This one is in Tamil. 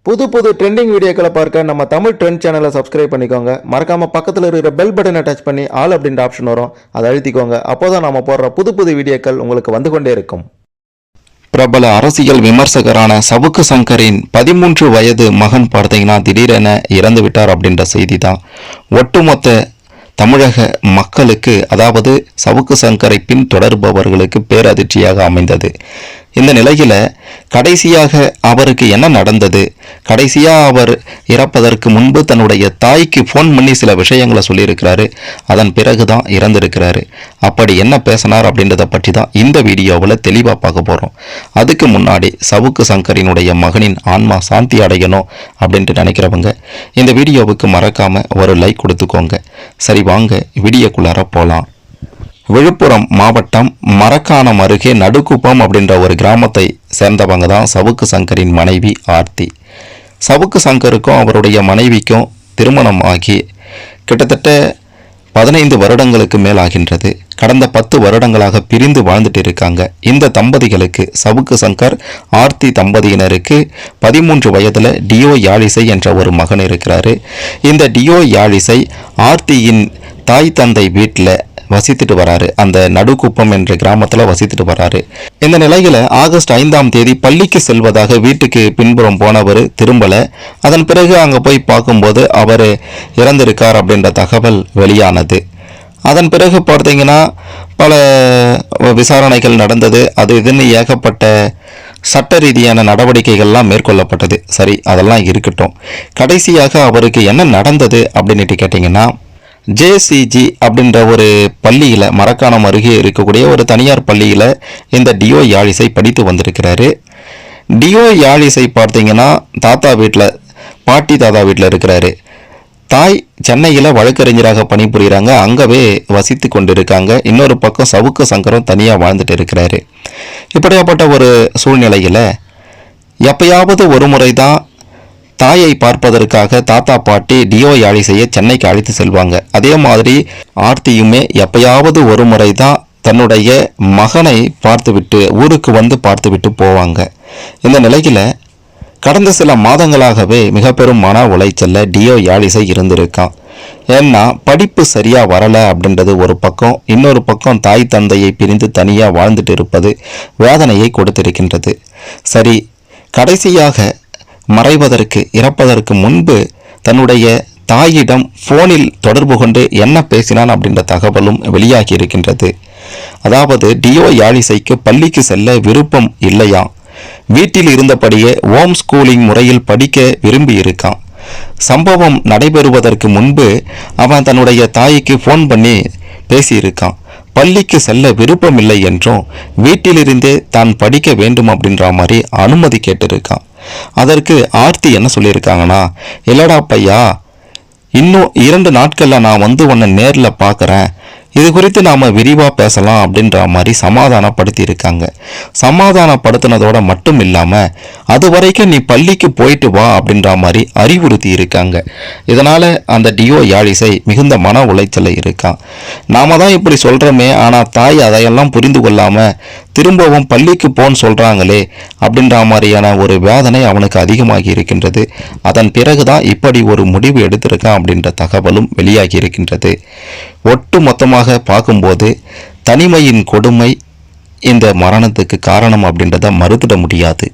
புது புது ட்ரெண்டிங் வீடியோக்களை பார்க்க நம்ம தமிழ் ட்ரெண்ட் சேனலை சப்ஸ்கிரைப் பண்ணிக்கோங்க. மறக்காம பக்கத்தில் இருக்கிற பெல் பட்டனை டச் பண்ணி ஆல் அப்படின்ற ஆப்ஷன் வரும், அதை அழுத்திக்கோங்க. அப்போதான் நாம போடுற புது புது வீடியோக்கள் உங்களுக்கு வந்து கொண்டே இருக்கும். பிரபல அரசியல் விமர்சகரான சவுக்கு சங்கரின் 13 வயது மகன் பார்த்தீங்கன்னா திடீரென இறந்து விட்டார் அப்படின்ற செய்தி தான் ஒட்டுமொத்த தமிழக மக்களுக்கு, அதாவது சவுக்கு சங்கரை பின் தொடர்பவர்களுக்கு பேரதிர்ச்சியாக அமைந்தது. இந்த நிலையில கடைசியாக அவருக்கு என்ன நடந்தது, கடைசியாக அவர் இறப்பதற்கு முன்பு தன்னுடைய தாய்க்கு ஃபோன் பண்ணி சில விஷயங்களை சொல்லியிருக்கிறாரு. அதன் பிறகுதான் இறந்திருக்கிறாரு. அப்படி என்ன பேசினார் அப்படின்றத பற்றி தான் இந்த வீடியோவில் தெளிவாக பார்க்க போகிறோம். அதுக்கு முன்னாடி சவுக்கு சங்கரினுடைய மகனின் ஆன்மா சாந்தி அடையணும் அப்படின்ட்டு நினைக்கிறவங்க இந்த வீடியோவுக்கு மறக்காம ஒரு லைக் கொடுத்துக்கோங்க. சரி, வாங்க வீடியோக்குள்ளார போகலாம். விழுப்புரம் மாவட்டம் மரக்காணம் அருகே நடுக்குப்பம் அப்படின்ற ஒரு கிராமத்தை சேர்ந்தவங்க தான் சவுக்கு சங்கரின் மனைவி ஆர்த்தி. சவுக்கு சங்கருக்கும் அவருடைய மனைவிக்கும் திருமணம் ஆகி கிட்டத்தட்ட 15 வருடங்களுக்கு மேல் ஆகின்றது. கடந்த 10 வருடங்களாக பிரிந்து வாழ்ந்துட்டு இருக்காங்க. இந்த தம்பதிகளுக்கு, சவுக்கு சங்கர் ஆர்த்தி தம்பதியினருக்கு 13 வயதில் டியோ யாழிசை என்ற ஒரு மகன் இருக்கிறாரு. இந்த டியோ யாழிசை ஆர்த்தியின் தாய் தந்தை வீட்டில் வசித்துட்டு வராரு. அந்த நடுக்குப்பம் என்ற கிராமத்தில் வசித்துட்டு வராரு. இந்த நிலையில ஆகஸ்ட் 5ஆம் தேதி பள்ளிக்கு செல்வதாக வீட்டுக்கு பின்புறம் போனவர் திரும்பல. அதன் பிறகு அங்க போய் பார்க்கும்போது அவர் இறந்திருக்கார் அப்படின்ற தகவல் வெளியானது. அதன் பிறகு பார்த்தீங்கன்னா பல விசாரணைகள் நடந்தது. அது இதுன்னு ஏகப்பட்ட சட்ட ரீதியான நடவடிக்கைகள்லாம் மேற்கொள்ளப்பட்டது. சரி, அதெல்லாம் இருக்கட்டும். கடைசியாக அவருக்கு என்ன நடந்தது அப்படின்ட்டு கேட்டிங்கன்னா, ஜேசிஜி அப்படின்ற ஒரு பள்ளியில், மரக்காணம் அருகே இருக்கக்கூடிய ஒரு தனியார் பள்ளியில் இந்த டியோ யாழிசை படித்து வந்திருக்கிறாரு. டியோ யாழிசை பார்த்தீங்கன்னா தாத்தா வீட்டில், பாட்டி தாத்தா வீட்டில் இருக்கிறாரு. தாய் சென்னையில் வழக்கறிஞராக பணிபுரிகிறாங்க, அங்கவே வசித்து கொண்டிருக்காங்க. இன்னொரு பக்கம் சவுக்கு சங்கரும் தனியாக வாழ்ந்துட்டு இருக்கிறாரு. இப்படியாப்பட்ட ஒரு சூழ்நிலையில் எப்பயாவது ஒரு முறை தான் தாயை பார்ப்பதற்காக தாத்தா பாட்டி டியோ யாழிசையை சென்னைக்கு அழைத்து செல்வாங்க. அதே மாதிரி ஆர்த்தியுமே எப்பயாவது ஒரு முறை தான் தன்னுடைய மகனை பார்த்துவிட்டு ஊருக்கு வந்து பார்த்துவிட்டு போவாங்க. இந்த நிலையில கடந்த சில மாதங்களாகவே மிக பெரும் மன உளைச்சல்ல டியோ யாழிசை இருந்திருக்கான். ஏன்னா படிப்பு சரியா வரல அப்படின்றது ஒரு பக்கம், இன்னொரு பக்கம் தாய் தந்தையை பிரிந்து தனியா வாழ்ந்துட்டு இருப்பது வேதனையை கொடுத்திருக்கின்றது. சரி, கடைசியாக மறைவதற்கு, இறப்பதற்கு முன்பு தன்னுடைய தாயிடம் போனில் தொடர்பு கொண்டு என்ன பேசினான் அப்படின்ற தகவலும் வெளியாகி இருக்கின்றது. அதாவது டியோ யாழிசைக்கு பள்ளிக்கு செல்ல விருப்பம் இல்லையா, வீட்டில் இருந்தபடியே ஹோம் ஸ்கூலிங் முறையில் படிக்க விரும்பி இருக்கான். சம்பவம் நடைபெறுவதற்கு முன்பு அவன் தன்னுடைய தாய்க்கு ஃபோன் பண்ணி பேசியிருக்கான். பள்ளிக்கு செல்ல விருப்பம் இல்லை என்றும் வீட்டிலிருந்தே தான் படிக்க வேண்டும் அப்படின்ற மாதிரி அனுமதி கேட்டிருக்கான். அதற்கு ஆர்த்தி என்ன சொல்லியிருக்காங்கன்னா, இல்லடா பையா, இன்னும் 2 நாட்களில் நான் வந்து உன்னை நேரில் பார்க்குறேன், இது குறித்து நாம் விரிவாக பேசலாம் அப்படின்ற மாதிரி சமாதானப்படுத்தி இருக்காங்க. சமாதானப்படுத்தினதோட மட்டும் இல்லாமல் அது வரைக்கும் நீ பள்ளிக்கு போயிட்டு வா அப்படின்ற மாதிரி அறிவுறுத்தி இருக்காங்க. இதனால் அந்த டியோ யாழிசை மிகுந்த மன உளைச்சல இருக்கான். நாம தான் இப்படி சொல்கிறோமே, ஆனால் தாய் அதையெல்லாம் புரிந்து கொள்ளாமல் திரும்பவும் பள்ளிக்கு போன்னு சொல்கிறாங்களே அப்படின்ற மாதிரியான ஒரு வேதனை அவனுக்கு அதிகமாகி இருக்கின்றது. அதன் பிறகுதான் இப்படி ஒரு முடிவு எடுத்திருக்கான் அப்படின்ற தகவலும் வெளியாகி இருக்கின்றது. ஒட்டு மொத்தமாக பார்க்கும்போது தனிமையின் கொடுமை இந்த மரணத்துக்கு காரணம் அப்படின்றத மறுத்திட முடியாது.